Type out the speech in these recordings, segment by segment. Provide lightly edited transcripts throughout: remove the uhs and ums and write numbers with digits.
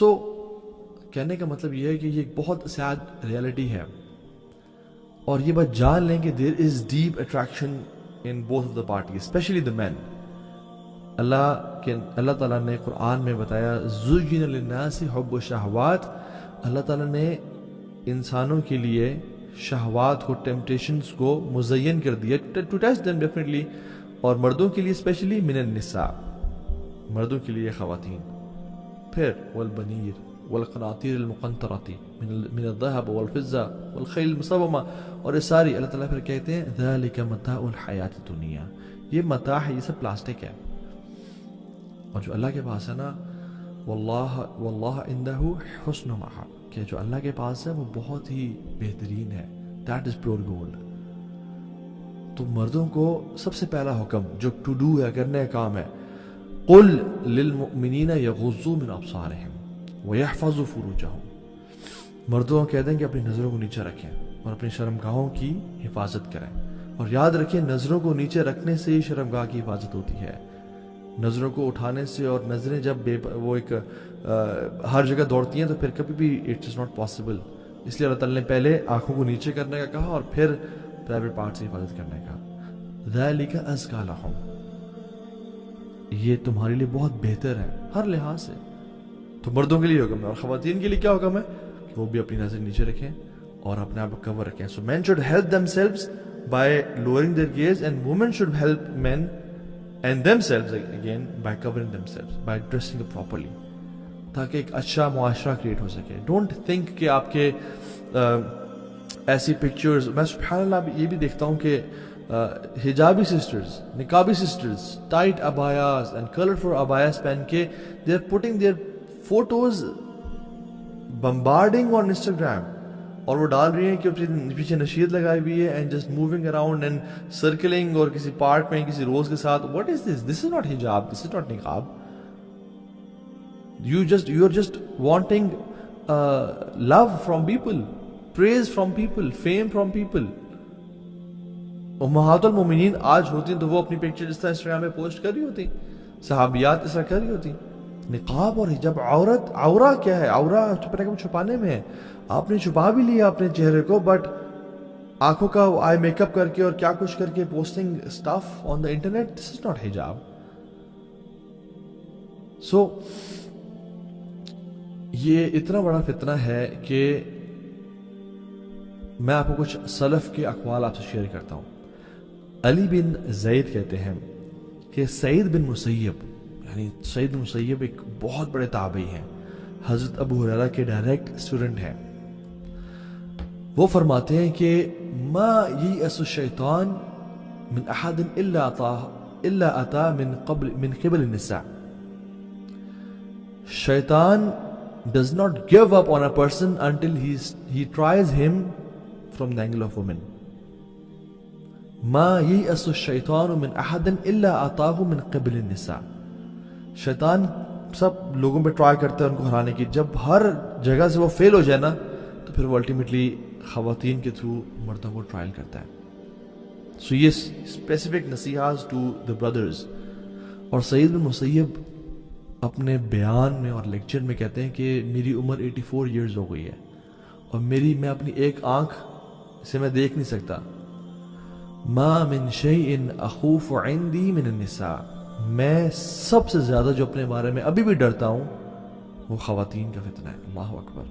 سو کہنے کا مطلب یہ ہے کہ یہ ایک بہت سیڈ ریالٹی ہے، اور یہ بات جان لیں کہ there is deep attraction in both of the party, especially the man. اللہ تعالیٰ نے قرآن میں بتایا زُجِّنَ لِلنَّاسِ حُبُّ الشَّهَوَاتِ، اللہ تعالیٰ نے انسانوں کے لیے شہوات کو، ٹیمپٹیشنز کو مزین کر دیا ٹو ٹیسٹ دیم ڈیفینیٹلی، اور مردوں کے لیے اسپیشلی من النساء، مردوں کے لیے خواتین. پھر والبنیر والقناطیر المقنطرۃ من الذهب والفضة والخیل المسومہ، اور یہ ساری اللہ تعالیٰ پھر کہتے ہیں ذلک متاع الحیات الدنیا، یہ متاع ہے، یہ سب پلاسٹک ہے. اور جو اللہ کے پاس ہے نا، واللہ عندہ حسن مآب، کہ جو اللہ کے پاس ہے وہ بہت ہی بہترین ہے، دیٹ از پیور گولڈ. تو مردوں کو سب سے پہلا حکم جو ٹو ڈو ہے، کرنے کا کام ہے، قل للمؤمنین یغضوا من ابصارہم ویحفظوا فروجہم، مردوں کو کہہ دیں کہ اپنی نظروں کو نیچے رکھیں اور اپنی شرمگاہوں کی حفاظت کریں. اور یاد رکھیں نظروں کو نیچے رکھنے سے ہی شرمگاہ کی حفاظت ہوتی ہے. نظروں کو اٹھانے سے، اور نظریں جب وہ ایک ہر جگہ دوڑتی ہیں تو پھر کبھی بھی اٹ از ناٹ پاسبل. اس لیے اللہ تعالیٰ نے پہلے آنکھوں کو نیچے کرنے کا کہا اور پھر پرائیویٹ پارٹ سے حفاظت کرنے کا. ذَلِكَ أَزْكَىٰ لَهُمْ، یہ تمہارے لیے بہت بہتر ہے ہر لحاظ سے. تو مردوں کے لیے حکم ہے، اور خواتین کے لیے کیا حکم ہے کہ وہ بھی اپنی نظر نیچے رکھیں اور اپنے آپ کو کور رکھیں. So men should help themselves by lowering their gaze, and women should help men and themselves again by covering themselves, by dressing up properly, تاکہ ایک اچھا معاشرہ کریٹ ہو سکے. ڈونٹ تھنک کہ آپ کے ایسی پکچرز، میں سبحان اللہ یہ بھی دیکھتا ہوں کہ حجابی سسٹرز، نقابی سسٹرز، ٹائٹ ابایاز اینڈ کلرفل ابایاز پہن کے they are putting their photos bombarding on Instagram, اور وہ ڈال رہی ہیں کہ پیچھے نشید لگائی ہوئی ہے and just moving around and سرکلنگ، اور کسی پارک میں کسی روز کے ساتھ. What is this? This is not حجاب، دس از ناٹ نقاب. You are just wanting love from people, praise from people, fame from people. امہات المومنین آج ہوتی تو وہ اپنی پکچر اس طرح انسٹاگرام پہ پوسٹ کر رہی ہوتی، صحابیات اس طرح کر رہی ہوتی. نقاب اور حجاب، عورہ کیا ہے؟ عورہ چھپانے میں ہے. آپ نے چھپا بھی لیا اپنے چہرے کو، بٹ آنکھوں کا آئی میک اپ کر کے اور کیا کچھ کر کے posting stuff on the internet, this is not حجاب. سو یہ اتنا بڑا فتنہ ہے کہ میں آپ کو کچھ سلف کے اقوال آپ سے شیئر کرتا ہوں. علی بن زید کہتے ہیں کہ سعید بن مسیب، یعنی سعید بن مسیب ایک بہت بڑے تابعی ہیں، حضرت ابو ہریرہ کے ڈائریکٹ اسٹوڈنٹ ہیں. وہ فرماتے ہیں کہ ما یئس الشیطان من احد الا اتا من قبل النساء. شیطان does not give up on a person until he tries him from the angle of women. ما ييأس الشيطان من أحد إلا أتاه من قبل النساء. شیطان سب لوگوں پہ ٹرائی کرتا ہے ان کو ہرانے کی، جب ہر جگہ سے وہ فیل ہو جائے نا تو پھر وہ الٹیمیٹلی خواتین کے تھرو مردوں کو ٹرائل کرتا ہے. سو یہ اسپیسیفک نصیحات ٹو دا بردرز. اور سعید بن مسیب اپنے بیان میں اور لیکچر میں کہتے ہیں کہ میری عمر 84 ایئرز ہو گئی ہے اور میں اپنی ایک آنکھ سے میں دیکھ نہیں سکتا. ما من شیء اخوف عندی من النساء، میں سب سے زیادہ جو اپنے بارے میں ابھی بھی ڈرتا ہوں وہ خواتین کا فتنہ ہے. اللہ اکبر.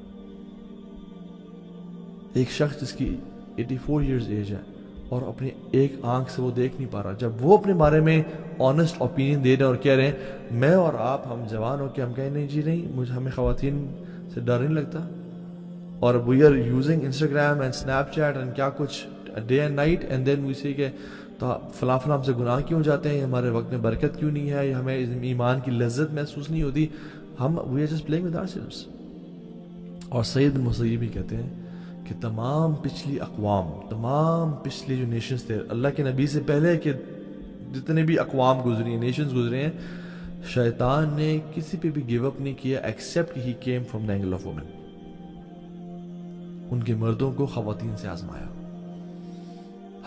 ایک شخص جس کی 84 ایئرز ایج ہے اور اپنی ایک آنکھ سے وہ دیکھ نہیں پا رہا، جب وہ اپنے بارے میں آنیسٹ اوپینین دے رہے ہیں اور کہہ رہے ہیں میں اور آپ ہم جوان ہو کے ہم کہیں نہیں جی نہیں ہمیں خواتین سے ڈر نہیں لگتا، اور we are using Instagram and Snapchat and کیا کچھ day and night, and then we see کہ تو فلاں ہم سے گناہ کیوں جاتے ہیں، ہمارے وقت میں برکت کیوں نہیں ہے، ہمیں ایمان کی لذت محسوس نہیں ہوتی، ہم we are just playing with ourselves. اور سعید بن مسیب بھی کہتے ہیں کہ تمام پچھلی اقوام، تمام پچھلی جو نیشنز تھے اللہ کے نبی سے پہلے کہ جتنے بھی اقوام گزری ہیں، نیشنز گزرے ہیں، شیطان نے کسی پہ بھی گیو اپ نہیں کیا except he came from the angle of woman. ان کے مردوں کو خواتین سے آزمایا.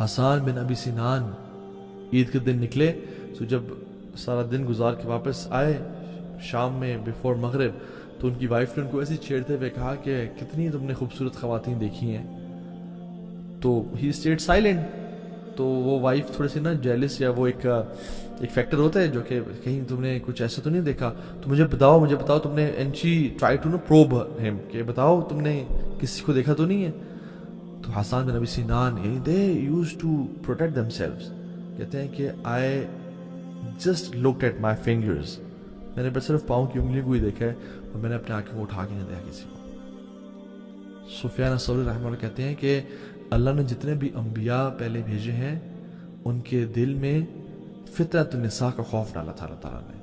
حسان بن ابی سنان عید کے دن نکلے، تو جب سارا دن گزار کے واپس آئے شام میں بیفور مغرب، تو ان کی وائف نے ان کو ایسے چھیڑتے ہوئے کہا کہ کتنی تم نے خوبصورت خواتین دیکھی ہیں. تو ہی اسٹیڈ سائلنٹ. تو وہ وائف تھوڑے سی نا جیلس, یا وہ ایک فیکٹر ہوتا ہے جو کہ کہیں تم نے کچھ ایسا تو نہیں دیکھا, تو مجھے بتاؤ تم نے, and she try to probe him کہ بتاؤ تم نے کسی کو دیکھا تو نہیں ہے. تو Hassan bin Abi Sinan, they used to protect themselves, کہتے ہیں کہ I just looked at my fingers, میں نے بس صرف پاؤں کی انگلیوں کو ہی دیکھا ہے اور میں نے اپنے آنکھوں کو اٹھا کے نہیں دیکھا کسی کو. سفیان الثوری رحمہ اللہ کہتے ہیں کہ اللہ نے جتنے بھی انبیاء پہلے بھیجے ہیں ان کے دل میں فطرت النساء کا خوف ڈالا تھا اللہ تعالیٰ نے,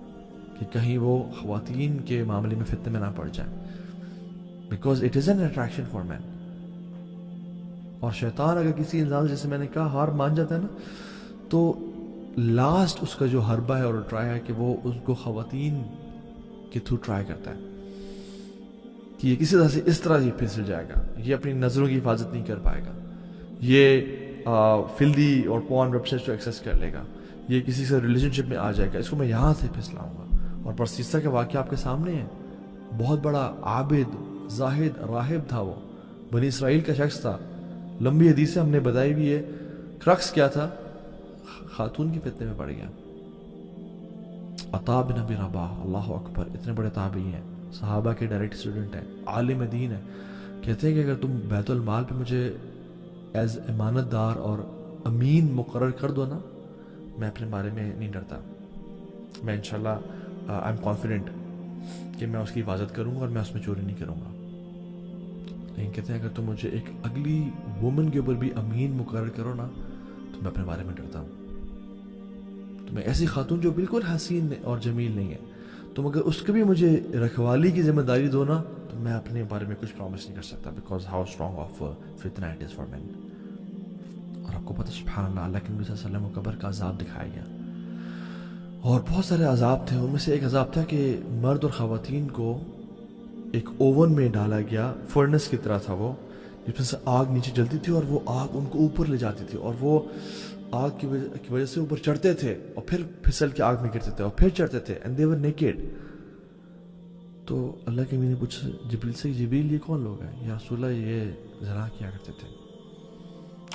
کہ کہیں وہ خواتین کے معاملے میں فتنے میں نہ پڑ جائیں, because it is an attraction for men. اور شیطان اگر کسی انسان جیسے میں نے کہا ہار مان جاتا ہے نا, تو لاسٹ اس کا جو حربہ ہے اور ٹرائی ہے کہ وہ اس کو خواتین کے تھرو ٹرائی کرتا ہے کہ یہ کسی طرح سے اس طرح ہی پھسل جائے گا, یہ اپنی نظروں کی حفاظت نہیں کر پائے گا, یہ فلدی اور پورن ویب سائٹس کو ایکسیس کر لے گا, یہ کسی سے ریلیشن شپ میں آ جائے گا, اس کو میں یہاں سے پھسلاؤں گا. اور پرسیسہ کا واقعہ آپ کے سامنے ہے, بہت بڑا عابد زاہد راہب تھا, وہ بنی اسرائیل کا شخص تھا, لمبی حدیثیں ہم نے بتائی بھی ہے. کرکس کیا تھا, خاتون کے فتنے میں پڑ گیا. عطا بن ابی رباح, اللہ اکبر, اتنے بڑے تابعی ہیں, صحابہ کے ڈائریکٹ اسٹوڈنٹ ہیں, عالم دین ہیں, کہتے ہیں کہ اگر تم بیت المال پہ مجھے ایز امانت دار اور امین مقرر کر دو نا, میں اپنے بارے میں نہیں ڈرتا, میں انشاءاللہ آئی ایم کانفیڈنٹ کہ میں اس کی حفاظت کروں گا اور میں اس میں چوری نہیں کروں گا. لیکن کہتے ہیں اگر تم مجھے ایک اگلی وومن کے اوپر بھی امین مقرر کرو نا, تو میں اپنے بارے میں ڈرتا ہوں. تو میں ایسی خاتون جو بالکل حسین اور جمیل نہیں ہے, تم اگر اس کی بھی مجھے رکھوالی کی ذمہ داری دو نا, تو میں اپنے بارے میں کچھ پرومس نہیں کر سکتا, بیکاز ہاؤ اسٹرانگ آف فتنہ اٹ از فار مین. اور آپ کو پتہ سبحان اللہ, اللہ کے نبی صلی اللہ علیہ وسلم کو قبر کا عذاب دکھایا گیا, اور بہت سارے عذاب تھے. ان میں سے ایک عذاب تھا کہ مرد اور خواتین کو ایک اوون میں ڈالا گیا, فرنس کی طرح تھا وہ, جس میں سے آگ نیچے جلتی تھی اور وہ آگ ان کو اوپر لے جاتی تھی, اور وہ آگ کی وجہ سے اوپر چڑھتے تھے اور پھر پھسل کے آگ میں گرتے تھے اور پھر چڑھتے تھے, اینڈ دے ور نیکڈ. تو اللہ کے نبی نے پوچھا جبریل سے, جبریل یہ کون لوگ ہیں؟ یا رسول اللہ یہ زنا کیا کرتے تھے.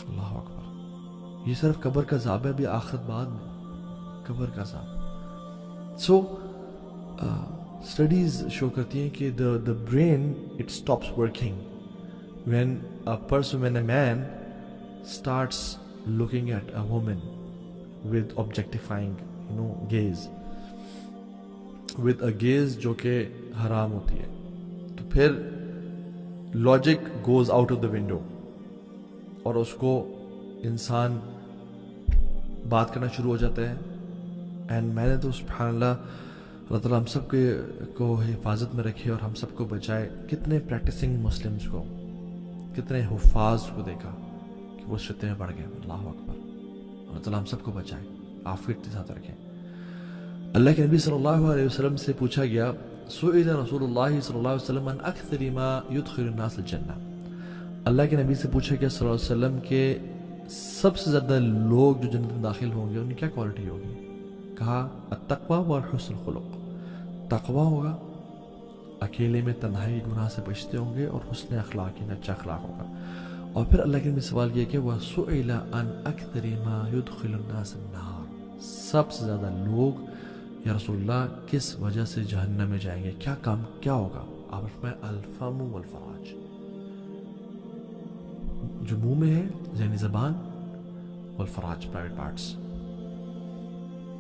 اللہ اکبر, یہ صرف قبر کا عذاب ہے, ابھی آخرت بعد میں قبر کا عذاب. سو اسٹڈیز شو کرتی ہیں کہ the brain it stops working when a man starts looking at a woman with objectifying gaze, with a gaze جو کہ حرام ہوتی ہے. تو پھر logic goes out of the window اور اس کو انسان بات کرنا شروع ہو جاتا ہے. اینڈ میں نے تو سبحان اللہ, اللہ تعالیٰ ہم سب کو حفاظت میں رکھے اور ہم سب کو بچائے. کتنے پریکٹسنگ مسلمز کو, کتنے حفاظ کو دیکھا کہ وہ فتنے میں پڑ گئے. اللہ اکبر, اللہ تعالیٰ ہم سب کو بچائے, عافیت کے ساتھ رکھیں. اللہ کے نبی صلی اللہ علیہ وسلم سے پوچھا گیا, سئل رسول اللہ صلی اللہ علیہ وسلم عن اکثر ما يدخل الناس الجنہ, اللہ کے نبی سے پوچھا گیا صلی اللہ علیہ وسلم کہ سب سے زیادہ لوگ جو جنت میں داخل ہوں گے ان کی کیا کوالٹی ہوگی؟ کہا التقوی والحسن الخلق, تقوی ہوگا, اکیلے میں تنہائی گناہ سے بچتے ہوں گے, اور حسن اخلاق یعنی اچھا اخلاق ہوگا. اور پھر اللہ کے نبی سوال کیا کہ وَسُئِلَ عَنْ أَكْثَرِ مَا يُدْخِلُ النَّاسَ النَّارِ, سب سے زیادہ لوگ یا رسول اللہ کس وجہ سے جہنم میں جائیں گے, کیا کام کیا ہوگا؟ آپ فرمائیں الفم والفراج, جو منہ میں ہے یعنی زبان, والفراج پرائیویٹ پارٹس,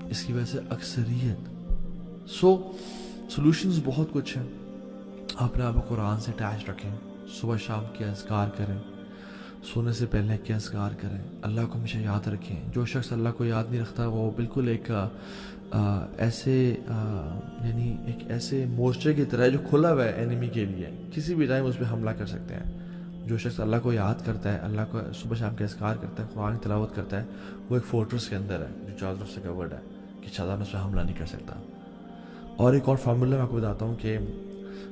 اس کی وجہ سے اکثریت. سو سولوشنز بہت کچھ ہیں. اپنے آپ کو قرآن سے اٹیچ رکھیں, صبح شام کے اذکار کریں, سونے سے پہلے کے اذکار کریں, اللہ کو ہمیشہ یاد رکھیں. جو شخص اللہ کو یاد نہیں رکھتا وہ بالکل ایک ایسے مورچے کی طرح جو کھلا ہوا ہے اینیمی کے لیے, کسی بھی ٹائم اس پہ حملہ کر سکتے ہیں. جو شخص اللہ کو یاد کرتا ہے, اللہ کو صبح شام کے اذکار کرتا ہے, قرآن تلاوت کرتا ہے, وہ ایک فورٹریس کے اندر ہے جو چاروں طرف سے کورڈ ہے کہ شیطان اس پہ حملہ نہیں کر سکتا. اور ایک اور فارمولا میں آپ کو بتاتا ہوں کہ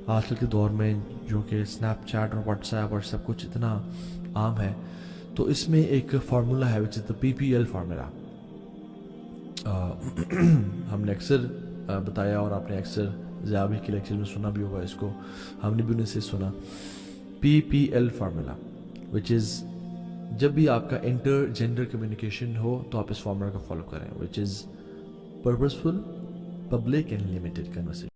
آج کل کے دور میں جو کہ اسنیپ چیٹ اور واٹس ایپ اور سب کچھ اتنا عام ہے, تو اس میں ایک فارمولا ہے which is the PPL formula. ہم نے اکثر بتایا اور آپ نے اکثر ضیابی کے لیکچر میں سنا بھی ہوگا اس کو, ہم نے بھی انہیں سے سنا, PPL فارمولا, وچ از جب بھی آپ کا انٹر جینڈر کمیونیکیشن ہو تو آپ اس فارمولا کو فالو کریں, وچ از پرپسفل, پبلک اینڈ لمیٹڈ کنورسیشن.